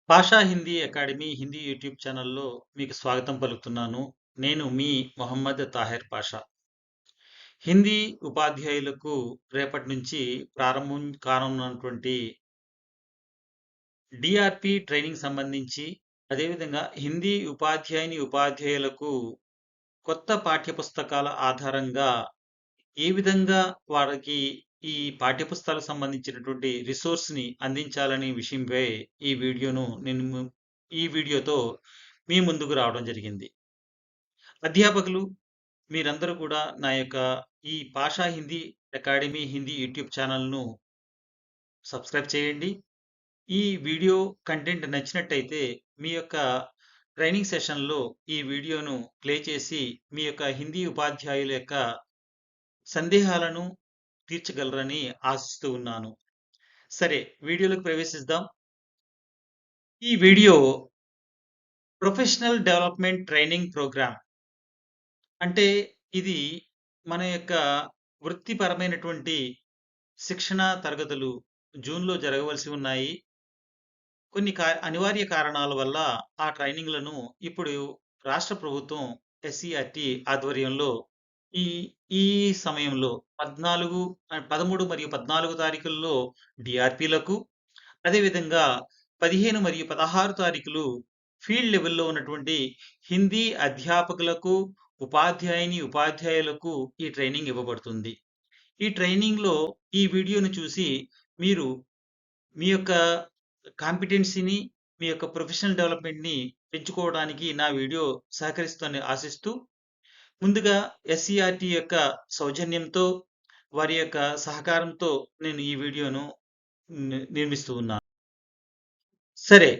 భాషా Hindi academy Hindi YouTube ఛానల్‌లో మీకు స్వాగతం పలుకుతున్నాను. నేను మీ మొహమ్మద్ తాహెర్ పాషా. హిందీ ఉపాధ్యాయులకు రేపటి నుంచి ప్రారంభం కానున్నటువంటి డీఆర్‌పీ ట్రైనింగ్ సంబంధించి, అదేవిధంగా హిందీ ఉపాధ్యాయులకు కొత్త పాఠ్య పుస్తకాల ఆధారంగా ఏ విధంగా వారికి ఈ పాఠ్య పుస్తకాలకు సంబంధించినటువంటి రిసోర్స్‌ని అందించాలనే విషయంపై ఈ వీడియోను నేను ఈ వీడియోతో మీ ముందుకు రావడం జరిగింది. అధ్యాపకులు మీరందరూ కూడా నా యొక్క ఈ భాషా హిందీ అకాడమీ హిందీ యూట్యూబ్ ఛానల్‌ను సబ్స్క్రైబ్ చేయండి. ఈ వీడియో కంటెంట్ నచ్చినట్టయితే మీ యొక్క ట్రైనింగ్ సెషన్‌లో ఈ వీడియోను ప్లే చేసి మీ యొక్క హిందీ ఉపాధ్యాయుల యొక్క సందేహాలను తీర్చగలరని ఆశిస్తూ ఉన్నాను. సరే, వీడియోలోకి ప్రవేశిద్దాం. ఈ video professional development training program. అంటే ఇది మన యొక్క వృత్తిపరమైనటువంటి శిక్షణా తరగతులు జూన్‌లో జరగవలసి ఉన్నాయి. కొన్ని అనివార్య కారణాల వల్ల ఆ ట్రైనింగ్‌లను ఇప్పుడు రాష్ట్ర ప్రభుత్వం ఎస్‌సీఆర్‌టీ ఆధ్వర్యంలో ఈ ఈ సమయంలో 13 మరియు 14 తారీఖుల్లో డీఆర్‌పీలకు, అదేవిధంగా 15 మరియు 16 తారీఖులు ఫీల్డ్ లెవెల్‌లో ఉన్నటువంటి హిందీ అధ్యాపకులకు, ఉపాధ్యాయులకు ఈ ట్రైనింగ్ ఇవ్వబడుతుంది. ఈ ట్రైనింగ్‌లో ఈ వీడియోను చూసి మీరు మీ యొక్క కాంపిటెన్సీని, మీ యొక్క ప్రొఫెషనల్ డెవలప్‌మెంట్‌ని పెంచుకోవడానికి నా వీడియో సహకరిస్తుందని ఆశిస్తూ, ముందుగా ఎస్‌సీఆర్‌టీ యొక్క సౌజన్యంతో, వారి యొక్క సహకారంతో నేను ఈ వీడియోను నిర్మిస్తూ ఉన్నాను. సరే,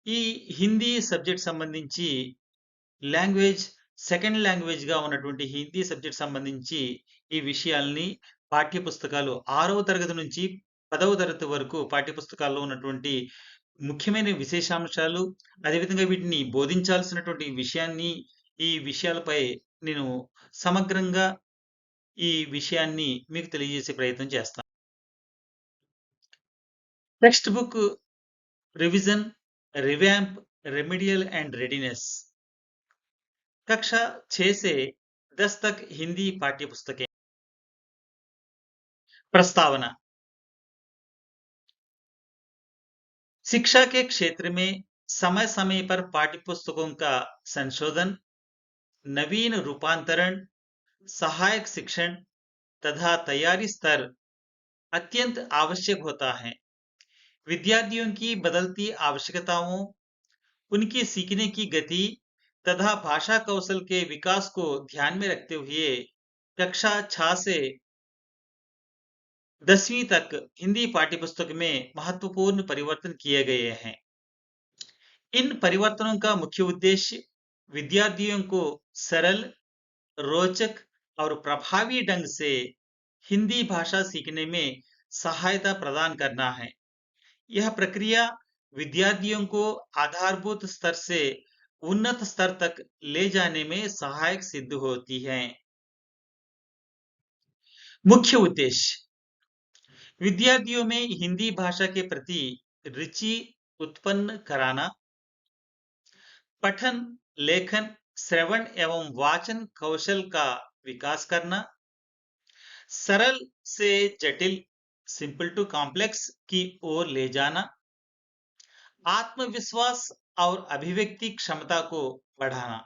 ఈ హిందీ సబ్జెక్ట్ సంబంధించి లాంగ్వేజ్ సెకండ్ లాంగ్వేజ్‌గా ఉన్నటువంటి హిందీ సబ్జెక్ట్ సంబంధించి ఈ విషయాల్ని పాఠ్య పుస్తకాలు 6వ తరగతి నుంచి 10వ తరగతి వరకు పాఠ్య పుస్తకాల్లో ఉన్నటువంటి ముఖ్యమైన విశేషాంశాలు, అదేవిధంగా వీటిని బోధించాల్సినటువంటి ఈ విషయాలపై నేను సమగ్రంగా ఈ విషయాన్ని మీకు తెలియజేసే ప్రయత్నం చేస్తాను. Text book revision, revamp, remedial and readiness. कक्षा 6 से 10 तक हिंदी पाठ्य पुस्तकें। प्रस्तावना। शिक्षा के क्षेत्र में समय समय पर पाठ्य पुस्तकों का संशोधन, नवीन रूपांतरण, सहायक शिक्षण तथा तैयारी स्तर अत्यंत आवश्यक होता है। विद्यार्थियों की बदलती आवश्यकताओं, उनकी सीखने की गति तथा भाषा कौशल के विकास को ध्यान में रखते हुए कक्षा 6 से 10वीं तक हिंदी पाठ्यपुस्तक में महत्वपूर्ण परिवर्तन किए गए हैं। इन परिवर्तनों का मुख्य उद्देश्य विद्यार्थियों को सरल, रोचक और प्रभावी ढंग से हिंदी भाषा सीखने में सहायता प्रदान करना है। यह प्रक्रिया विद्यार्थियों को आधारभूत स्तर से उन्नत स्तर तक ले जाने में सहायक सिद्ध होती है। मुख्य उद्देश्य विद्यार्थियों में हिंदी भाषा के प्रति रुचि उत्पन्न कराना, पठन, लेखन, श्रवण एवं वाचन कौशल का विकास करना, सरल से जटिल सिंपल टू कॉम्प्लेक्स की ओर ले जाना, आत्मविश्वास और अभिव्यक्ति क्षमता को बढ़ाना,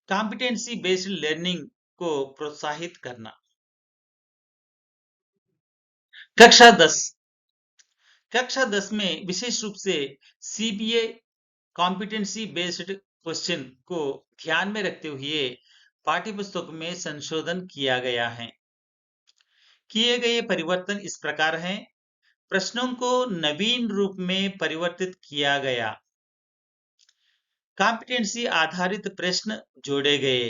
कॉम्पिटेंसी बेस्ड लर्निंग को प्रोत्साहित करना। कक्षा 10 में विशेष रूप से सीबीए कॉम्पिटेंसी बेस्ड क्वेश्चन को ध्यान में रखते हुए पाठ्यपुस्तक में संशोधन किया गया है। किए गए परिवर्तन इस प्रकार हैं। प्रश्नों को नवीन रूप में परिवर्तित किया गया, कॉम्पिटेंसी आधारित प्रश्न जोड़े गए,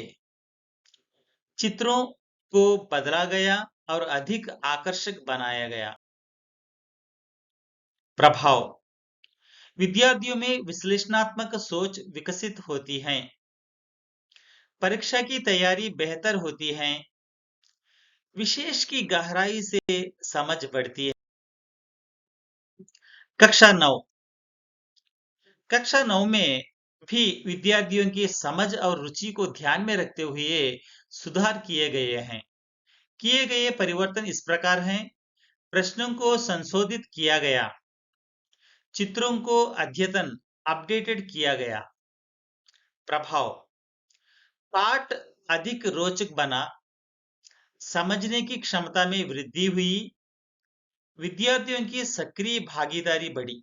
चित्रों को बदला गया और अधिक आकर्षक बनाया गया। प्रभाव विद्यार्थियों में विश्लेषणात्मक सोच विकसित होती है, परीक्षा की तैयारी बेहतर होती है, विशेष की गहराई से समझ बढ़ती है। कक्षा 9 कक्षा 9 में भी विद्यार्थियों की समझ और रुचि को ध्यान में रखते हुए सुधार किए गए हैं। किए गए परिवर्तन इस प्रकार हैं। प्रश्नों को संशोधित किया गया, चित्रों को अद्यतन अपडेटेड किया गया। प्रभाव: पाठ अधिक रोचक बना, समझने की क्षमता में वृद्धि हुई, विद्यार्थियों की सक्रिय भागीदारी बढ़ी।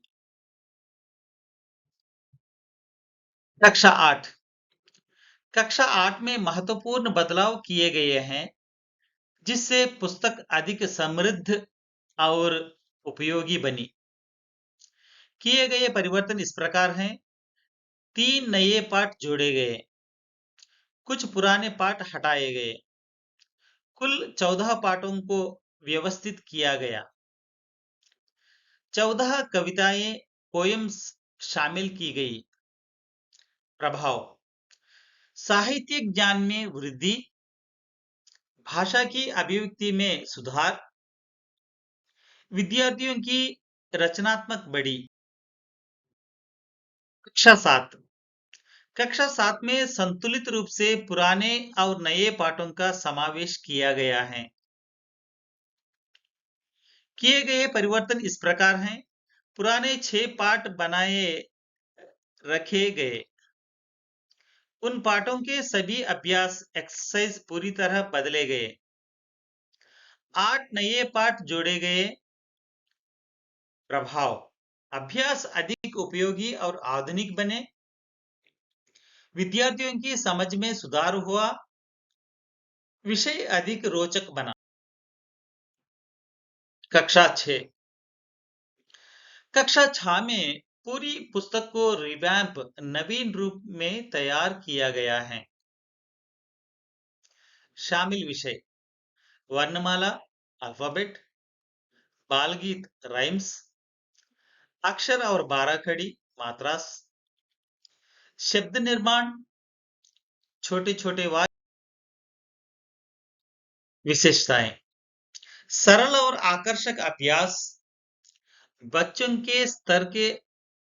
कक्षा 8 कक्षा 8 में महत्वपूर्ण बदलाव किए गए हैं, जिससे पुस्तक अधिक समृद्ध और उपयोगी बनी। किए गए परिवर्तन इस प्रकार हैं। 3 नए पाठ जोड़े गए, कुछ पुराने पाठ हटाए गए, कुल 14 पाठों को व्यवस्थित किया गया, 14 कविताएं पोएम्स शामिल की गई। प्रभाव: साहित्यिक ज्ञान में वृद्धि, भाषा की अभिव्यक्ति में सुधार, विद्यार्थियों की रचनात्मक बढ़ी। कक्षा 7 में संतुलित रूप से पुराने और नए पाठों का समावेश किया गया है। किए गए परिवर्तन इस प्रकार हैं। पुराने 6 पाठ बनाए रखे गए, उन पाठों के सभी अभ्यास एक्सरसाइज पूरी तरह बदले गए, 8 नए पाठ जोड़े गए। प्रभाव: अभ्यास अधिक उपयोगी और आधुनिक बने, विद्यार्थियों की समझ में सुधार हुआ, विषय अधिक रोचक बना। कक्षा 6 कक्षा 6 में पूरी पुस्तक को रिवैम्प नवीन रूप में तैयार किया गया है। शामिल विषय: वर्णमाला अल्फाबेट, बाल गीत राइम्स, अक्षर और बाराखड़ी मात्रास, शब्द निर्माण, छोटे छोटे वाक्य। विशेषताएं: सरल और आकर्षक अभ्यास, बच्चों के स्तर के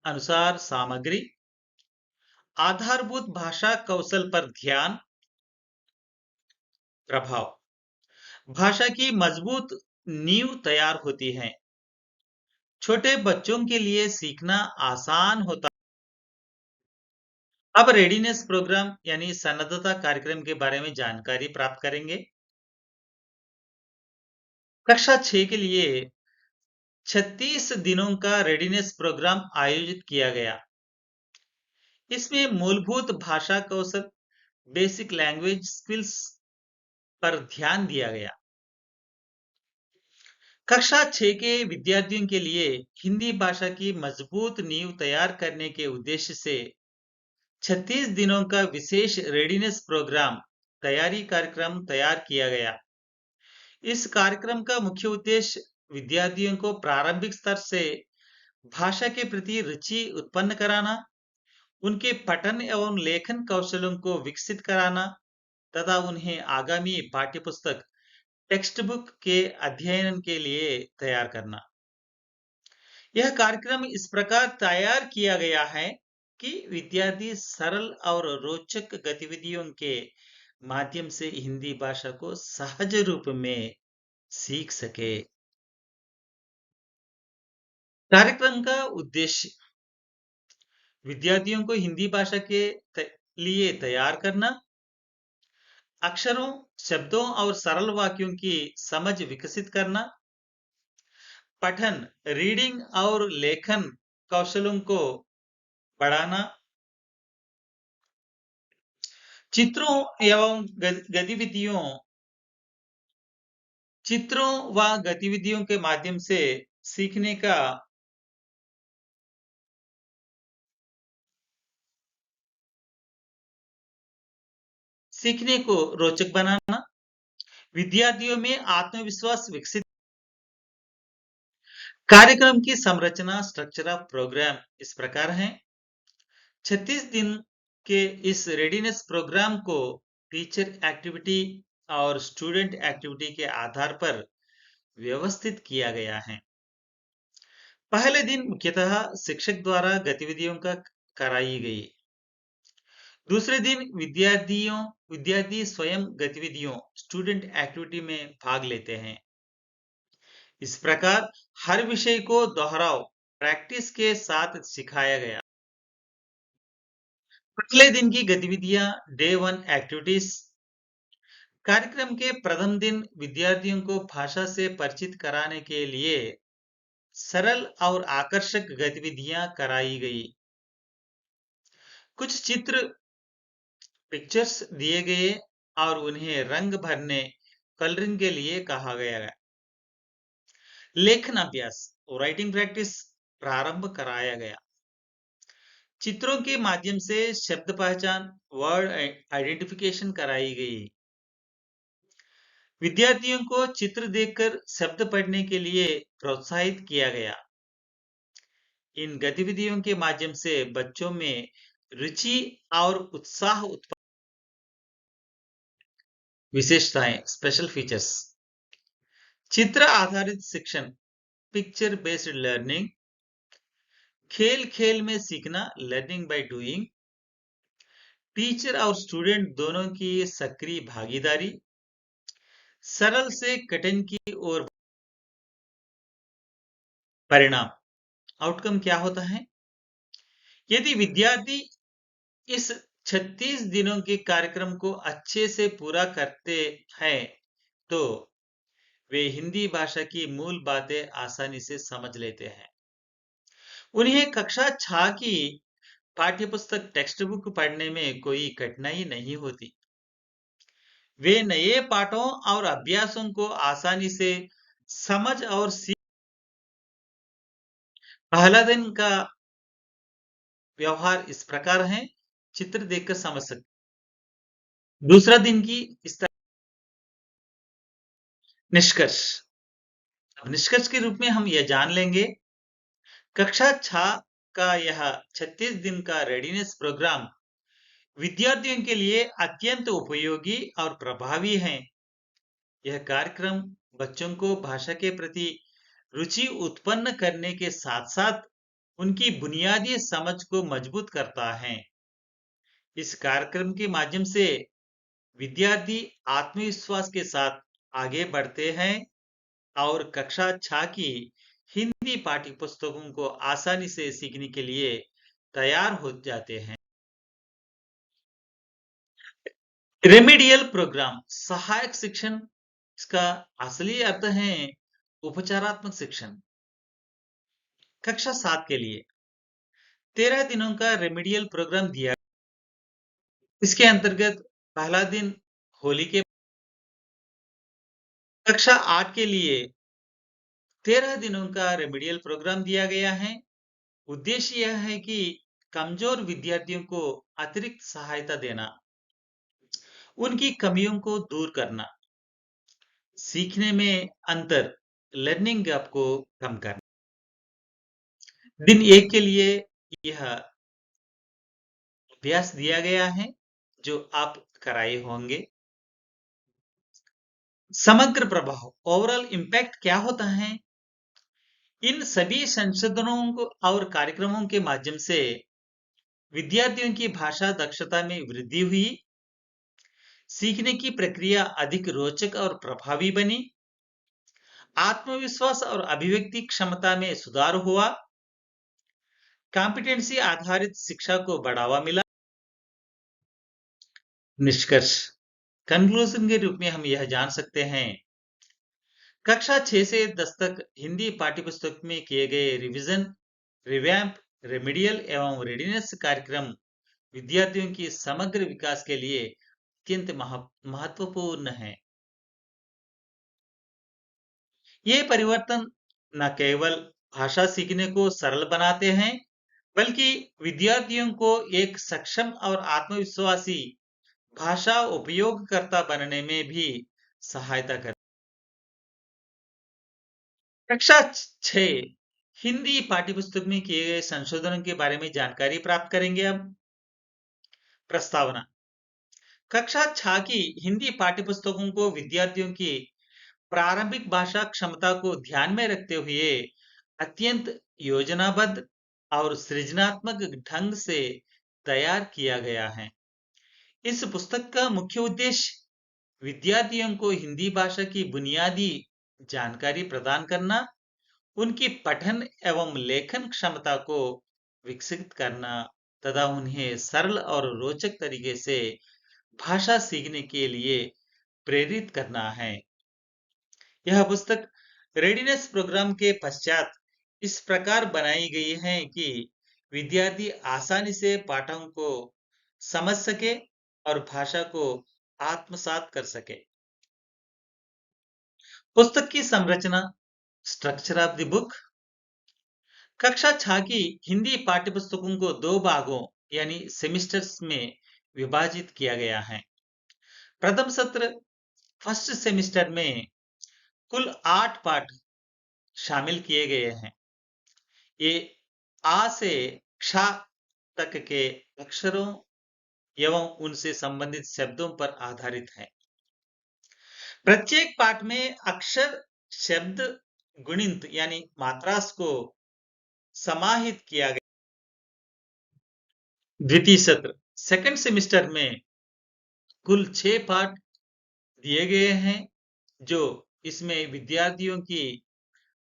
अनुसार सामग्री, आधारभूत भाषा कौशल पर ध्यान। प्रभाव: भाषा की मजबूत नींव तैयार होती है, छोटे बच्चों के लिए सीखना आसान होता। अब रेडीनेस प्रोग्राम यानी सन्नद्धता कार्यक्रम के बारे में जानकारी प्राप्त करेंगे। कक्षा 6 के लिए 36 दिनों का रेडीनेस प्रोग्राम आयोजित किया गया। इसमें मूलभूत भाषा कौशल बेसिक लैंग्वेज स्किल्स पर ध्यान दिया गया। कक्षा 6 के विद्यार्थियों के लिए हिंदी भाषा की मजबूत नींव तैयार करने के उद्देश्य से 36 दिनों का विशेष रेडीनेस प्रोग्राम तैयारी कार्यक्रम तैयार किया गया। इस कार्यक्रम का मुख्य उद्देश्य विद्यार्थियों को प्रारंभिक स्तर से भाषा के प्रति रुचि उत्पन्न कराना, उनके पठन एवं लेखन कौशलों को विकसित कराना तथा उन्हें आगामी पाठ्यपुस्तक टेक्स्ट बुक के अध्ययन के लिए तैयार करना। यह कार्यक्रम इस प्रकार तैयार किया गया है कि विद्यार्थी सरल और रोचक गतिविधियों के माध्यम से हिंदी भाषा को सहज रूप में सीख सके। कार्यक्रम का उद्देश्य विद्यार्थियों को हिंदी भाषा के लिए तैयार करना, अक्षरों, शब्दों और सरल वाक्यों की समझ विकसित करना, पठन, रीडिंग और लेखन कौशलों को बढ़ाना, चित्रों एवं गतिविधियों के माध्यम से सीखने को रोचक बनाना, विद्यार्थियों में आत्मविश्वास विकसित। कार्यक्रम की संरचना स्ट्रक्चर ऑफ प्रोग्राम इस प्रकार है। 36 दिन के इस रेडीनेस प्रोग्राम को टीचर एक्टिविटी और स्टूडेंट एक्टिविटी के आधार पर व्यवस्थित किया गया है। पहले दिन मुख्यतः शिक्षक द्वारा गतिविधियों का कराई गई। दूसरे दिन विद्यार्थी स्वयं गतिविधियों स्टूडेंट एक्टिविटी में भाग लेते हैं। इस प्रकार हर विषय को दोहराव प्रैक्टिस के साथ सिखाया गया। पहले दिन की गतिविधियां डे 1 एक्टिविटीज। कार्यक्रम के प्रथम दिन विद्यार्थियों को भाषा से परिचित कराने के लिए सरल और आकर्षक गतिविधियां कराई गई। कुछ चित्र पिक्चर्स दिए गए और उन्हें रंग भरने कलरिंग के लिए कहा गया। लेखन अभ्यास राइटिंग प्रैक्टिस प्रारंभ कराया गया। चित्रों के माध्यम से शब्द पहचान वर्ड आइडेंटिफिकेशन कराई गई। विद्यार्थियों को चित्र देखकर शब्द पढ़ने के लिए प्रोत्साहित किया गया। इन गतिविधियों के माध्यम से बच्चों में रुचि और उत्साह उत्पन्न। विशेषताएं स्पेशल फीचर्स। चित्र आधारित शिक्षण पिक्चर बेस्ड लर्निंग। खेल खेल में सीखना लर्निंग बाय डूइंग। टीचर और स्टूडेंट दोनों की सक्रिय भागीदारी। सरल से कठिन की ओर। परिणाम आउटकम क्या होता है? यदि विद्यार्थी इस 36 दिनों के कार्यक्रम को अच्छे से पूरा करते हैं तो वे हिंदी भाषा की मूल बातें आसानी से समझ लेते हैं। उन्हें कक्षा 6 की पाठ्यपुस्तक टेक्स्ट बुक पढ़ने में कोई कठिनाई नहीं होती। वे नए पाठों और अभ्यासों को आसानी से समझ और सीख। पहला दिन का व्यवहार इस प्रकार है, चित्र देखकर समझ सकते। दूसरा दिन की इस तरह निष्कर्ष। अब निष्कर्ष के रूप में हम यह जान लेंगे, कक्षा 6 का यह 36 दिन का रेडीनेस प्रोग्राम विद्यार्थियों के लिए अत्यंत उपयोगी और प्रभावी है। यह कार्यक्रम बच्चों को भाषा के प्रति रुचि उत्पन्न करने के साथ साथ उनकी बुनियादी समझ को मजबूत करता है। इस कार्यक्रम के माध्यम से विद्यार्थी आत्मविश्वास के साथ आगे बढ़ते हैं और कक्षा 6 की हिंदी पाठ्यपुस्तकों को आसानी से सीखने के लिए तैयार हो जाते हैं। रेमेडियल प्रोग्राम सहायक शिक्षण, इसका असली अर्थ है उपचारात्मक शिक्षण। कक्षा 7 के लिए 13 दिनों का रेमेडियल प्रोग्राम दिया। इसके अंतर्गत पहला दिन होली के। कक्षा 8 के लिए 13 दिनों का रेमेडियल प्रोग्राम दिया गया है। उद्देश्य यह है कि कमजोर विद्यार्थियों को अतिरिक्त सहायता देना, उनकी कमियों को दूर करना, सीखने में अंतर लर्निंग गैप को कम करना। दिन 1 के लिए यह अभ्यास दिया गया है जो आप कराए होंगे। समग्र प्रभाव ओवरऑल इम्पैक्ट क्या होता है? इन सभी संशोधनों को और कार्यक्रमों के माध्यम से विद्यार्थियों की भाषा दक्षता में वृद्धि हुई, सीखने की प्रक्रिया अधिक रोचक और प्रभावी बनी, आत्मविश्वास और अभिव्यक्ति क्षमता में सुधार हुआ, कॉम्पिटेंसी आधारित शिक्षा को बढ़ावा मिला। निष्कर्ष कंक्लूजन के रूप में हम यह जान सकते हैं, कक्षा 6 से 10 तक हिंदी पाठ्यपुस्तक में किए गए रिवीजन, रिवैम्प, रेमेडियल एवं रेडीनेस कार्यक्रम विद्यार्थियों की समग्र विकास के लिए अत्यंत महत्वपूर्ण है। ये परिवर्तन न केवल भाषा सीखने को सरल बनाते हैं, बल्कि विद्यार्थियों को एक सक्षम और आत्मविश्वासी भाषा उपयोगकर्ता बनने में भी सहायता करते। कक्षा 6 हिंदी पाठ्यपुस्तक में किए गए संशोधनों के बारे में जानकारी प्राप्त करेंगे। अब प्रस्तावना। कक्षा 6 की हिंदी पाठ्यपुस्तकों को विद्यार्थियों की प्रारंभिक भाषा क्षमता को ध्यान में रखते हुए अत्यंत योजनाबद्ध और सृजनात्मक ढंग से तैयार किया गया है। इस पुस्तक का मुख्य उद्देश्य विद्यार्थियों को हिंदी भाषा की बुनियादी जानकारी प्रदान करना, उनकी पठन एवं लेखन क्षमता को विकसित करना तथा उन्हें सरल और रोचक तरीके से भाषा सीखने के लिए प्रेरित करना है। यह पुस्तक रेडीनेस प्रोग्राम के पश्चात इस प्रकार बनाई गई है कि विद्यार्थी आसानी से पाठों को समझ सके और भाषा को आत्मसात कर सके। पुस्तक की संरचना, स्ट्रक्चर ऑफ द बुक। कक्षा 6 की हिंदी पाठ्यपुस्तकों को 2 भागों यानी सेमिस्टर्स में विभाजित किया गया है। प्रथम सत्र फर्स्ट सेमिस्टर में कुल 8 पाठ शामिल किए गए हैं। ये आ से क्ष तक के अक्षरों एवं उनसे संबंधित शब्दों पर आधारित है। प्रत्येक पाठ में अक्षर, शब्द, गुणित यानी मात्रास को समाहित किया गया। द्वितीय सत्र सेकंड सेमिस्टर में कुल 6 पाठ दिए गए हैं, जो इसमें विद्यार्थियों की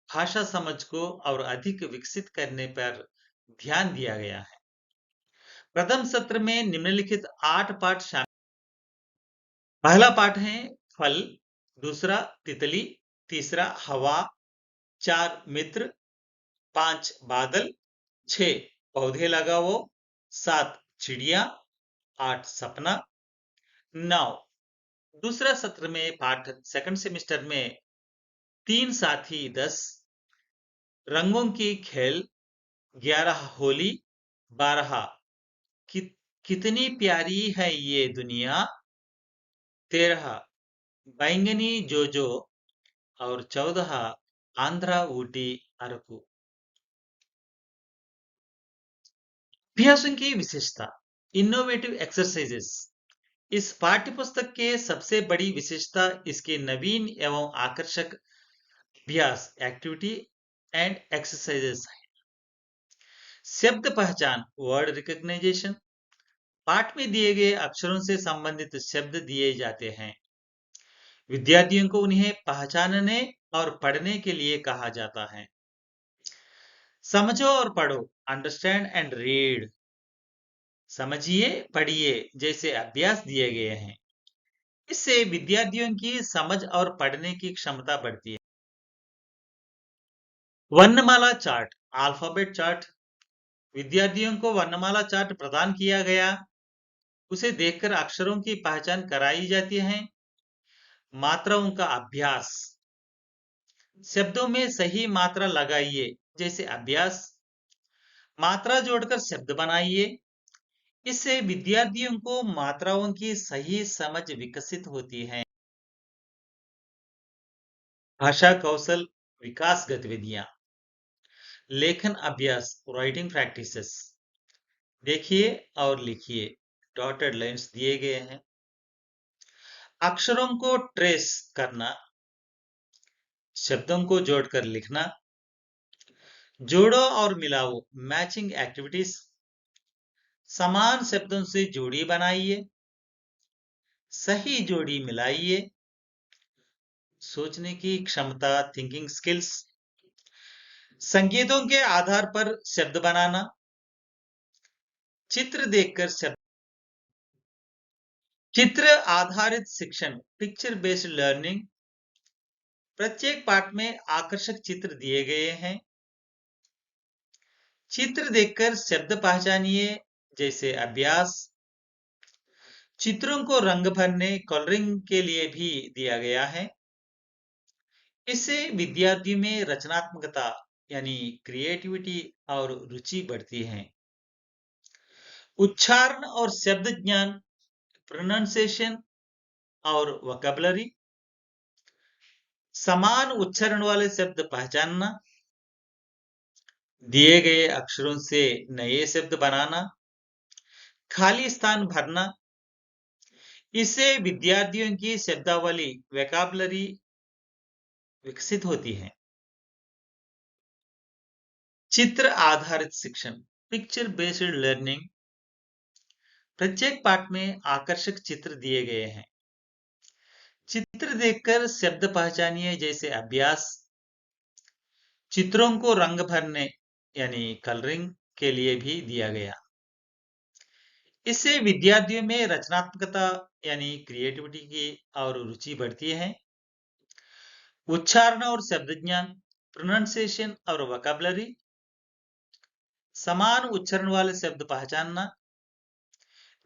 भाषा समझ को और अधिक विकसित करने पर ध्यान दिया गया है। प्रथम सत्र में निम्नलिखित 8 पाठ शामिल। पहला पाठ है फल, दूसरा तितली, तीसरा हवा, 4 मित्र, 5 बादल, 6 पौधे लगाओ, 7 चिड़िया, 8 सपना, 9 दूसरा सत्र में पाठ सेकंड सेमिस्टर में 3 साथी 10, रंगों की खेल, 11 होली, 12 कि, कितनी प्यारी है ये दुनिया, 13 बैंगनी जोजो और 14 आंध्रा ऊटी अरकू। अभ्यासों की विशेषता, इनोवेटिव एक्सरसाइजेस। इस पाठ्यपुस्तक के सबसे बड़ी विशेषता इसके नवीन एवं आकर्षक अभ्यास एक्टिविटी एंड एक्सरसाइजेस है। शब्द पहचान, वर्ड रिकॉग्नाइजेशन। पाठ में दिए गए अक्षरों से संबंधित शब्द दिए जाते हैं। विद्यार्थियों को उन्हें पहचानने और पढ़ने के लिए कहा जाता है। समझो और पढ़ो, अंडरस्टैंड एंड रीड। समझिए, पढ़िए जैसे अभ्यास दिए गए हैं। इससे विद्यार्थियों की समझ और पढ़ने की क्षमता बढ़ती है। वर्णमाला चार्ट, अल्फाबेट चार्ट। विद्यार्थियों को वर्णमाला चार्ट प्रदान किया गया, उसे देखकर अक्षरों की पहचान कराई जाती है। मात्राओं का अभ्यास, शब्दों में सही मात्रा लगाइए जैसे अभ्यास। मात्रा जोड़कर शब्द बनाइए, इससे विद्यार्थियों को मात्राओं की सही समझ विकसित होती है। भाषा कौशल विकास गतिविधियां, लेखन अभ्यास, राइटिंग प्रैक्टिसेस। देखिए और लिखिए, डॉटेड लाइन्स दिए गए हैं। अक्षरों को ट्रेस करना, शब्दों को जोड़कर लिखना। जोड़ो और मिलाओ, मैचिंग एक्टिविटीज। समान शब्दों से जोड़ी बनाइए, सही जोड़ी मिलाइए। सोचने की क्षमता, थिंकिंग स्किल्स। संकेतों के आधार पर शब्द बनाना, चित्र देखकर शब्द। चित्र आधारित शिक्षण, पिक्चर बेस्ड लर्निंग। प्रत्येक पाठ में आकर्षक चित्र दिए गए हैं। चित्र देखकर शब्द पहचानिए जैसे अभ्यास। चित्रों को रंग भरने, कलरिंग के लिए भी दिया गया है। इससे विद्यार्थी में रचनात्मकता यानी क्रिएटिविटी और रुचि बढ़ती है। उच्चारण और शब्द ज्ञान, प्रोनाउंसिएशन और वोकैबुलरी। समान उच्चारण वाले शब्द पहचानना, दिए गए अक्षरों से नए शब्द बनाना, खाली स्थान भरना। इससे विद्यार्थियों की शब्दावली, वोकैबुलरी विकसित होती है। चित्र आधारित शिक्षण, पिक्चर बेस्ड लर्निंग। प्रत्येक पाठ में आकर्षक चित्र दिए गए हैं। चित्र देखकर शब्द पहचानिए जैसे अभ्यास। चित्रों को रंग भरने यानी कलरिंग के लिए भी दिया गया। इससे विद्यार्थियों में रचनात्मकता यानी क्रिएटिविटी की और रुचि बढ़ती है। उच्चारण और शब्द ज्ञान, प्रोनाउंसिएशन और वोकैबुलरी, समान उच्चारण वाले शब्द पहचानना,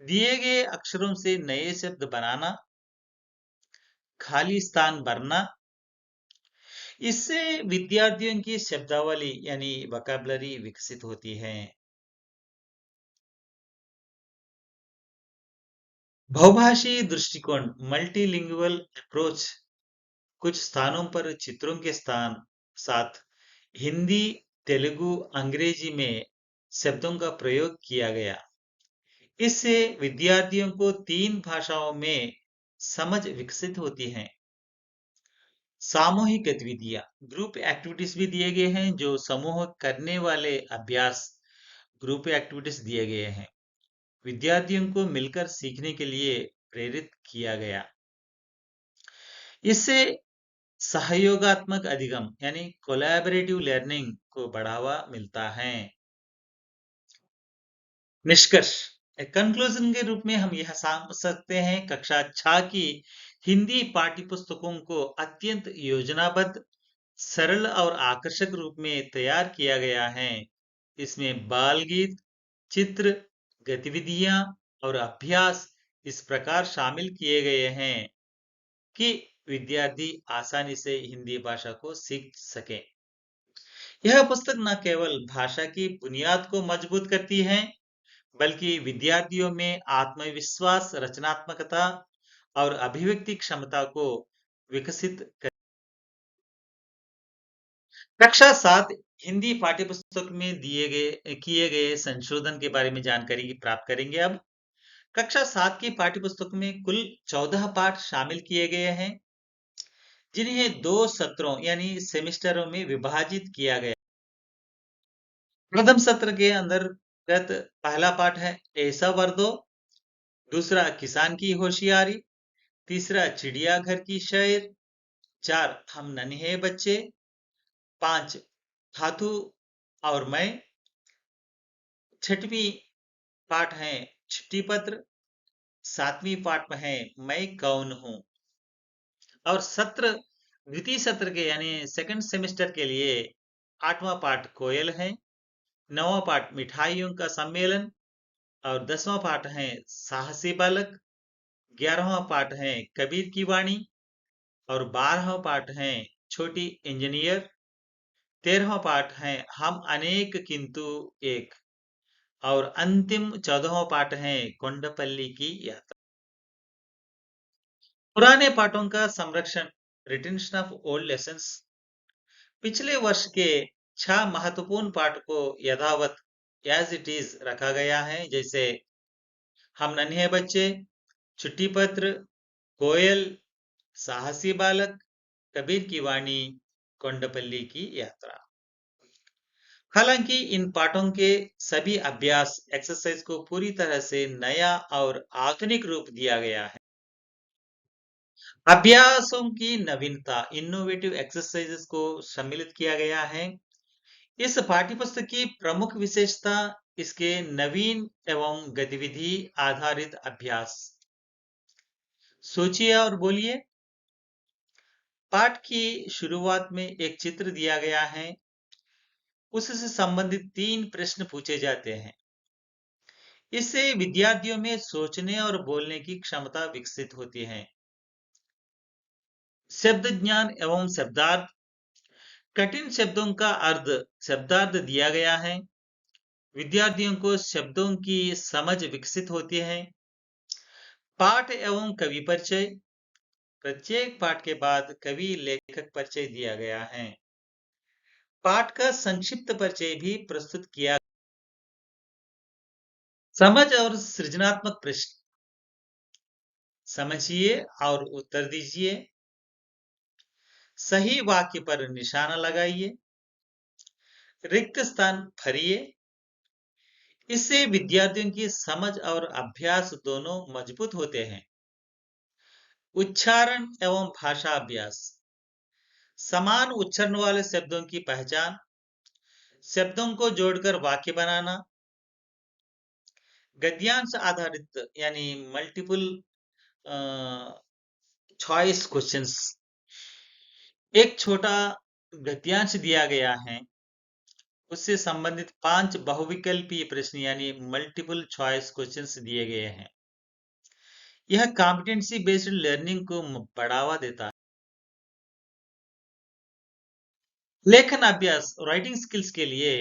दिए गए अक्षरों से नए शब्द बनाना, खाली स्थान भरना। इससे विद्यार्थियों की शब्दावली यानी वोकैबुलरी विकसित होती है। बहुभाषी दृष्टिकोण, मल्टीलिंगुअल अप्रोच। कुछ स्थानों पर चित्रों के स्थान साथ हिंदी, तेलुगु, अंग्रेजी में शब्दों का प्रयोग किया गया। इससे विद्यार्थियों को 3 भाषाओं में समझ विकसित होती है। सामूहिक गतिविधियां, ग्रुप एक्टिविटीज भी दिए गए हैं। जो समूह करने वाले अभ्यास, ग्रुप एक्टिविटीज दिए गए हैं। विद्यार्थियों को मिलकर सीखने के लिए प्रेरित किया गया। इससे सहयोगात्मक अधिगम यानी कोलैबोरेटिव लर्निंग को बढ़ावा मिलता है। निष्कर्ष, कंक्लूजन के रूप में हम यह समझ सकते हैं, कक्षा 6 की हिंदी पाठ्य पुस्तकों को अत्यंत योजनाबद्ध, सरल और आकर्षक रूप में तैयार किया गया है। इसमें बाल गीत, चित्र, गतिविधियां और अभ्यास इस प्रकार शामिल किए गए हैं कि विद्यार्थी आसानी से हिंदी भाषा को सीख सके। यह पुस्तक न केवल भाषा की बुनियाद को मजबूत करती है, बल्कि विद्यार्थियों में आत्मविश्वास, रचनात्मकता और अभिव्यक्ति क्षमता को विकसित कर। कक्षा 7 हिंदी पाठ्यपुस्तक में किए गए संशोधन के बारे में जानकारी प्राप्त करेंगे। अब कक्षा 7 की पाठ्यपुस्तक में कुल 14 पाठ शामिल किए गए हैं, जिन्हें 2 सत्रों यानी सेमेस्टरों में विभाजित किया गया। प्रथम सत्र के अंतर्गत पहला पाठ है ऐसा वर्दो, दूसरा किसान की होशियारी, तीसरा चिड़ियाघर की शेर, 4 हम नन्हे बच्चे, 5 धातु और मैं, छठवीं पाठ है चिट्ठी पत्र, 7वीं पाठ में है मैं कौन हूं। और द्वितीय सत्र के यानी सेकंड सेमेस्टर के लिए 8वां पाठ कोयल है, 9वां पाठ मिठाइयों का सम्मेलन और 10वां पाठ है साहसी बालक, 11वां पाठ है कबीर की वाणी और 12वां पाठ है छोटी इंजीनियर, 13वां पाठ है हम अनेक किंतु एक और अंतिम 14वां पाठ है कोंडपल्ली की यात्रा। पुराने पाठों का संरक्षण, रिटेंशन ऑफ ओल्ड लेसन्स। पिछले वर्ष के 6 महत्वपूर्ण पाठ को यथावत एज इट इज रखा गया है, जैसे हम नन्हे बच्चे, चिट्ठी पत्र, कोयल, साहसी बालक, कबीर की वाणी, कोंडपल्ली की यात्रा। हालांकि इन पाठों के सभी अभ्यास एक्सरसाइज को पूरी तरह से नया और आधुनिक रूप दिया गया है। अभ्यासों की नवीनता, इनोवेटिव एक्सरसाइजेस को सम्मिलित किया गया है। इस पाठ्यपुस्तक की प्रमुख विशेषता इसके नवीन एवं गतिविधि आधारित अभ्यास। सोचिए और बोलिए। पाठ की शुरुआत में एक चित्र दिया गया है, उससे संबंधित 3 प्रश्न पूछे जाते हैं। इससे विद्यार्थियों में सोचने और बोलने की क्षमता विकसित होती है। शब्द ज्ञान एवं शब्दार्थ, कठिन शब्दों का अर्थ शब्दार्थ दिया गया है। विद्यार्थियों को शब्दों की समझ विकसित होती है। पाठ एवं कवि परिचय, प्रत्येक पाठ के बाद कवि लेखक परिचय दिया गया है। पाठ का संक्षिप्त परिचय भी प्रस्तुत किया। समझ और सृजनात्मक प्रश्न, समझिए और उत्तर दीजिए। सही वाक्य पर निशाना लगाइए। रिक्त स्थान भरिए। इससे विद्यार्थियों की समझ और अभ्यास दोनों मजबूत होते हैं। उच्चारण एवं भाषा अभ्यास। समान उच्चारण वाले शब्दों की पहचान, शब्दों को जोड़कर वाक्य बनाना, गद्यांश आधारित यानी मल्टीपल चॉइस क्वेश्चंस। एक छोटा गद्यांश दिया गया है, उससे संबंधित 5 बहुविकल्पीय प्रश्न यानी मल्टीपल चॉइस क्वेश्चंस दिए गए हैं। यह कॉम्पिटेंसी बेस्ड लर्निंग को बढ़ावा देता है। लेखन अभ्यास राइटिंग स्किल्स के लिए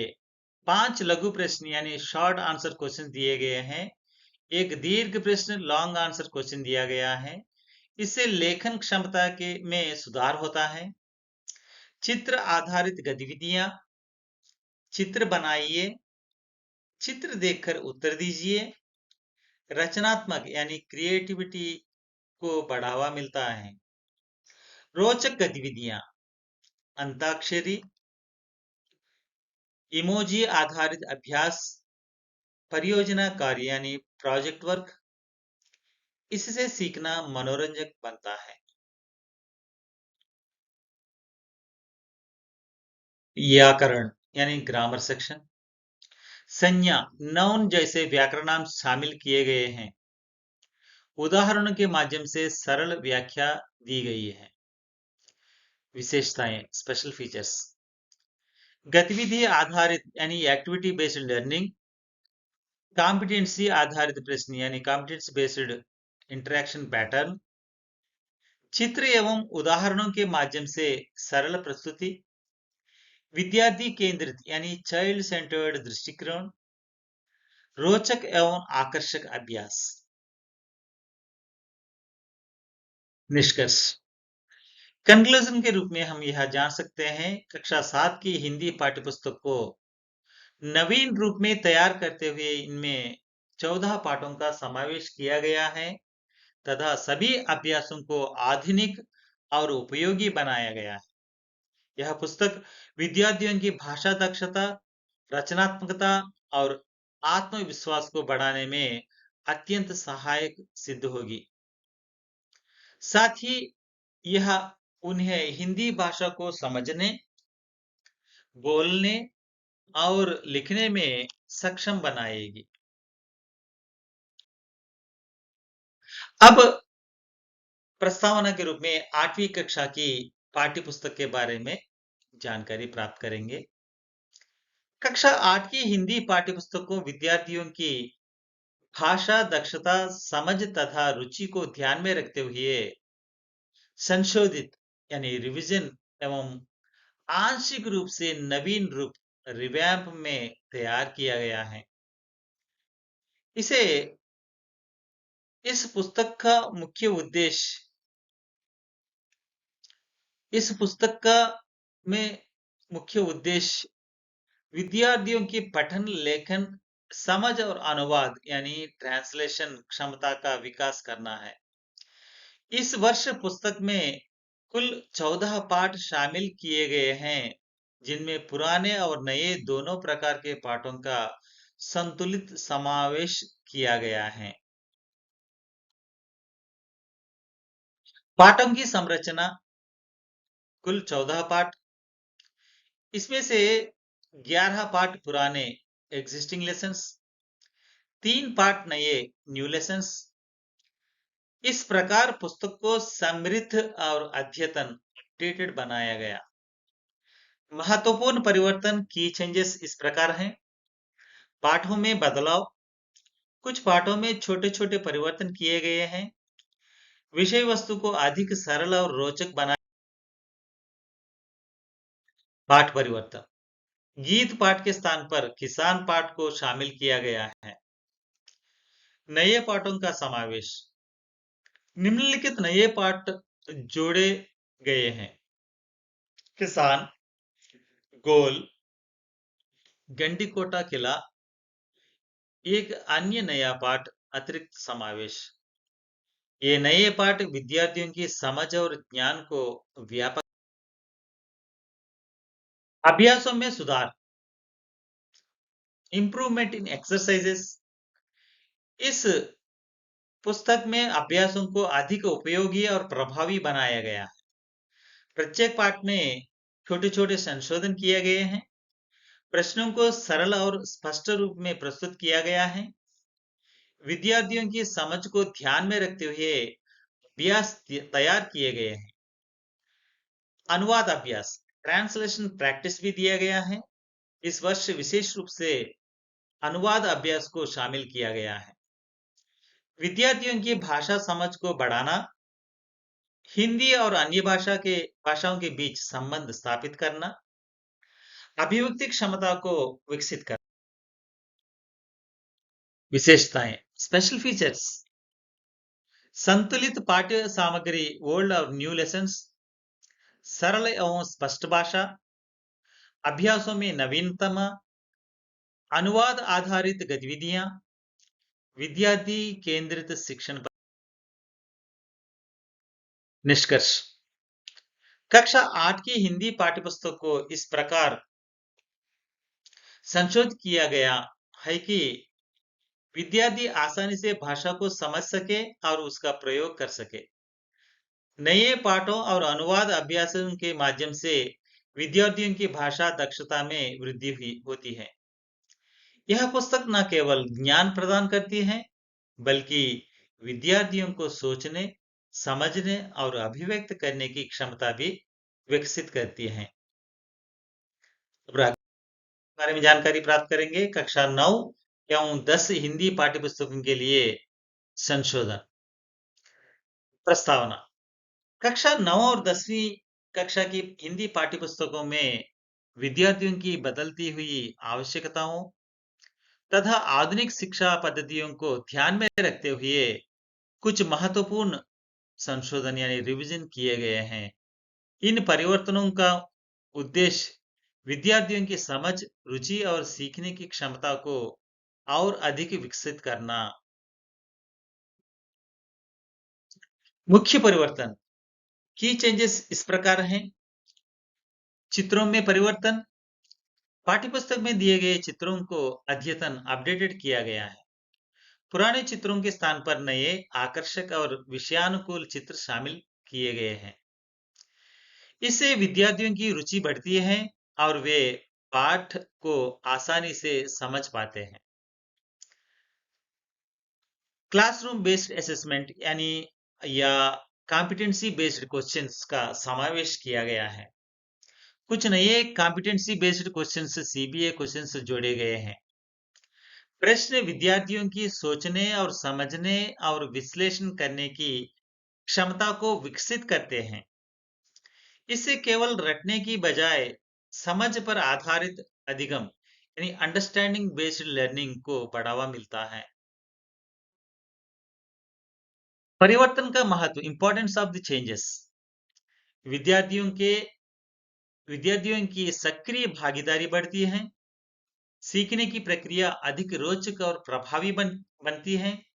5 लघु प्रश्न यानी शॉर्ट आंसर क्वेश्चन दिए गए हैं। एक दीर्घ प्रश्न लॉन्ग आंसर क्वेश्चन दिया गया है। इससे लेखन क्षमता के में सुधार होता है। चित्र आधारित गतिविधियां, चित्र बनाइए, चित्र देखकर उत्तर दीजिए। रचनात्मक यानी क्रिएटिविटी को बढ़ावा मिलता है। रोचक गतिविधियां, अंताक्षरी, इमोजी आधारित अभ्यास, परियोजना कार्य यानी प्रोजेक्ट वर्क। इससे सीखना मनोरंजक बनता है। व्याकरण यानी ग्रामर सेक्शन। संज्ञा नाउन जैसे व्याकरणांश शामिल किए गए हैं। उदाहरणों के माध्यम से सरल व्याख्या दी गई है। विशेषताएं स्पेशल फीचर्स। गतिविधि आधारित यानी एक्टिविटी बेस्ड लर्निंग, कॉम्पिटेंसी आधारित प्रश्न यानी कॉम्पिटेंसी बेस्ड इंटरेक्शन पैटर्न, चित्र एवं उदाहरणों के माध्यम से सरल प्रस्तुति, विद्यार्थी केंद्रित यानी चाइल्ड सेंटर्ड दृष्टिकोण, रोचक एवं आकर्षक अभ्यास। निष्कर्ष। कंक्लूजन के रूप में हम यह जान सकते हैं, कक्षा 7 की हिंदी पाठ्यपुस्तक को नवीन रूप में तैयार करते हुए इनमें 14 पाठों का समावेश किया गया है तथा सभी अभ्यासों को आधुनिक और उपयोगी बनाया गया है। यह पुस्तक विद्यार्थियों की भाषा दक्षता, रचनात्मकता और आत्मविश्वास को बढ़ाने में अत्यंत सहायक सिद्ध होगी। साथ ही यह उन्हें हिंदी भाषा को समझने, बोलने और लिखने में सक्षम बनाएगी। अब प्रस्तावना के रूप में 8वीं कक्षा की पाठ्य पुस्तक के बारे में जानकारी प्राप्त करेंगे। कक्षा 8 की हिंदी पाठ्य पुस्तक को विद्यार्थियों की भाषा दक्षता, समझ तथा रुचि को ध्यान में रखते हुए संशोधित यानी रिवीजन एवं आंशिक रूप से नवीन रूप रिवैम्प में तैयार किया गया है। इसे इस पुस्तक का मुख्य उद्देश्य इस पुस्तक का में मुख्य उद्देश्य विद्यार्थियों की पठन, लेखन, समझ और अनुवाद यानी ट्रांसलेशन क्षमता का विकास करना है। इस वर्ष पुस्तक में कुल 14 पाठ शामिल किए गए हैं, जिनमें पुराने और नए दोनों प्रकार के पाठों का संतुलित समावेश किया गया है। पाठों की संरचना। कुल 14 पाठ, इसमें से 11 पाठ पुराने एग्जिस्टिंग लेसन्स, 3 पाठ नए न्यू लेसन्स। इस प्रकार पुस्तक को समृद्ध और अद्यतन अपडेटेड बनाया गया। महत्वपूर्ण परिवर्तन की चेंजेस इस प्रकार हैं। पाठों में बदलाव। कुछ पाठों में छोटे छोटे परिवर्तन किए गए हैं। विषय वस्तु को अधिक सरल और रोचक बना। पाठ परिवर्तन। गीत पाठ के स्थान पर किसान पाठ को शामिल किया गया है। नए पाठों का समावेश। निम्नलिखित नए पाठ जोड़े गए हैं। किसान, गोल, गंडीकोटा किला। एक अन्य नया पाठ अतिरिक्त समावेश। ये नए पाठ विद्यार्थियों की समझ और ज्ञान को व्यापक। अभ्यासों में सुधार। Improvement in exercises. इस पुस्तक में अभ्यासों को अधिक उपयोगी और प्रभावी बनाया गया है। प्रत्येक पाठ में छोटे-छोटे संशोधन किए गए हैं। प्रश्नों को सरल और स्पष्ट रूप में प्रस्तुत किया गया है। विद्यार्थियों की समझ को ध्यान में रखते हुए अभ्यास तैयार किए गए हैं। अनुवाद अभ्यास, ट्रांसलेशन प्रैक्टिस भी दिया गया है। इस वर्ष विशेष रूप से अनुवाद अभ्यास को शामिल किया गया है। विद्यार्थियों की भाषा समझ को बढ़ाना, हिंदी और अन्य भाषाओं के बीच संबंध स्थापित करना, अभिव्यक्ति क्षमता को विकसित करना। विशेषताएं, स्पेशल फीचर्स, संतुलित पाठ्य सामग्री, ओल्ड और न्यू लेसन्स, सरल एवं स्पष्ट भाषा, अभ्यासों में नवीनतम, अनुवाद आधारित गतिविधियां, विद्यार्थी केंद्रित शिक्षण पर। निष्कर्ष, कक्षा 8 की हिंदी पाठ्यपुस्तक को इस प्रकार संशोधित किया गया है कि विद्यार्थी आसानी से भाषा को समझ सके और उसका प्रयोग कर सके। नए पाठों और अनुवाद अभ्यासों के माध्यम से विद्यार्थियों की भाषा दक्षता में वृद्धि होती है। यह पुस्तक न केवल ज्ञान प्रदान करती है, बल्कि विद्यार्थियों को सोचने, समझने और अभिव्यक्त करने की क्षमता भी विकसित करती है। बारे में जानकारी प्राप्त करेंगे। कक्षा 9 एवं 10 हिंदी पाठ्यपुस्तकों के लिए संशोधन। प्रस्तावना, कक्षा 9 और 10वीं कक्षा की हिंदी पाठ्यपुस्तकों में विद्यार्थियों की बदलती हुई आवश्यकताओं तथा आधुनिक शिक्षा पद्धतियों को ध्यान में रखते हुए कुछ महत्वपूर्ण संशोधन यानी रिवीजन किए गए हैं। इन परिवर्तनों का उद्देश्य विद्यार्थियों की समझ, रुचि और सीखने की क्षमता को और अधिक विकसित करना। मुख्य परिवर्तन, की चेंजेस इस प्रकार हैं। चित्रों में परिवर्तन, पाठ्यपुस्तक में दिए गए चित्रों को अद्यतन अपडेटेड किया गया है। पुराने चित्रों के स्थान पर नए, आकर्षक और विषयानुकूल चित्र शामिल किए गए हैं। इससे विद्यार्थियों की रुचि बढ़ती है और वे पाठ को आसानी से समझ पाते हैं। क्लासरूम बेस्ड असेसमेंट यानी या कॉम्पिटेंसी बेस्ड क्वेश्चंस का समावेश किया गया है। कुछ नए competency based questions CBA questions जोड़े गए हैं। प्रश्न विद्यार्थियों की सोचने और समझने और विश्लेषण करने की क्षमता को विकसित करते हैं। इससे केवल रटने की बजाय समझ पर आधारित अधिगम यानी अंडरस्टैंडिंग बेस्ड लर्निंग को बढ़ावा मिलता है। परिवर्तन का महत्व, इंपॉर्टेंस ऑफ द चेंजेस, विद्यार्थियों की सक्रिय भागीदारी बढ़ती है। सीखने की प्रक्रिया अधिक रोचक और प्रभावी बनती है।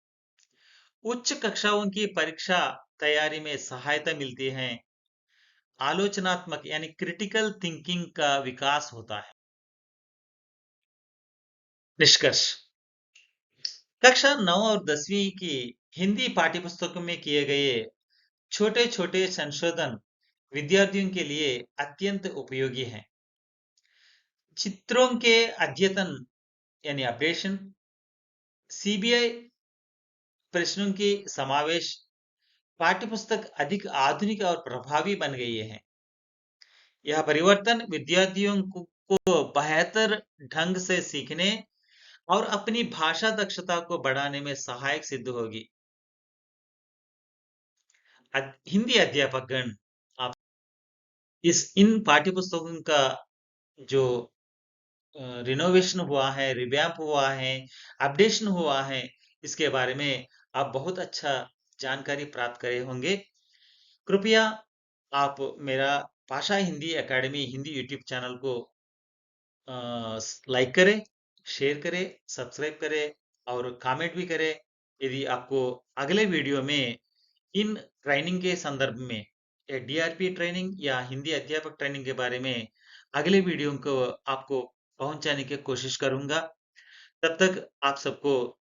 उच्च कक्षाओं की परीक्षा तैयारी में सहायता मिलती है। आलोचनात्मक यानी क्रिटिकल थिंकिंग का विकास होता है। निष्कर्ष, कक्षा 9 और 10वीं की हिंदी पाठ्यपुस्तकों में किए गए छोटे-छोटे संशोधन विद्यार्थियों के लिए अत्यंत उपयोगी हैं। चित्रों के अद्यतन यानी अपडेशन, सीबीआई प्रश्नों की समावेश, पाठ्यपुस्तक अधिक आधुनिक और प्रभावी बन गई है। यह परिवर्तन विद्यार्थियों को बेहतर ढंग से सीखने और अपनी भाषा दक्षता को बढ़ाने में सहायक सिद्ध होगी। हिंदी अध्यापकगण, आप इन पाठ्यपुस्तकों का जो रिनोवेशन हुआ है, रिवैम्प हुआ है, अपडेशन हुआ है, इसके बारे में आप बहुत अच्छा जानकारी प्राप्त करे होंगे। कृपया आप मेरा भाषा Hindi academy Hindi YouTube channel को लाइक करें, शेयर करें, सब्सक्राइब करें और कमेंट भी करें। यदि आपको अगले वीडियो में इन ट्रेनिंग के संदर्भ में डीआरपी ट्रेनिंग या हिंदी अध्यापक ट्रेनिंग के बारे में अगले वीडियो को आपको पहुंचाने की कोशिश करूंगा। तब तक आप सबको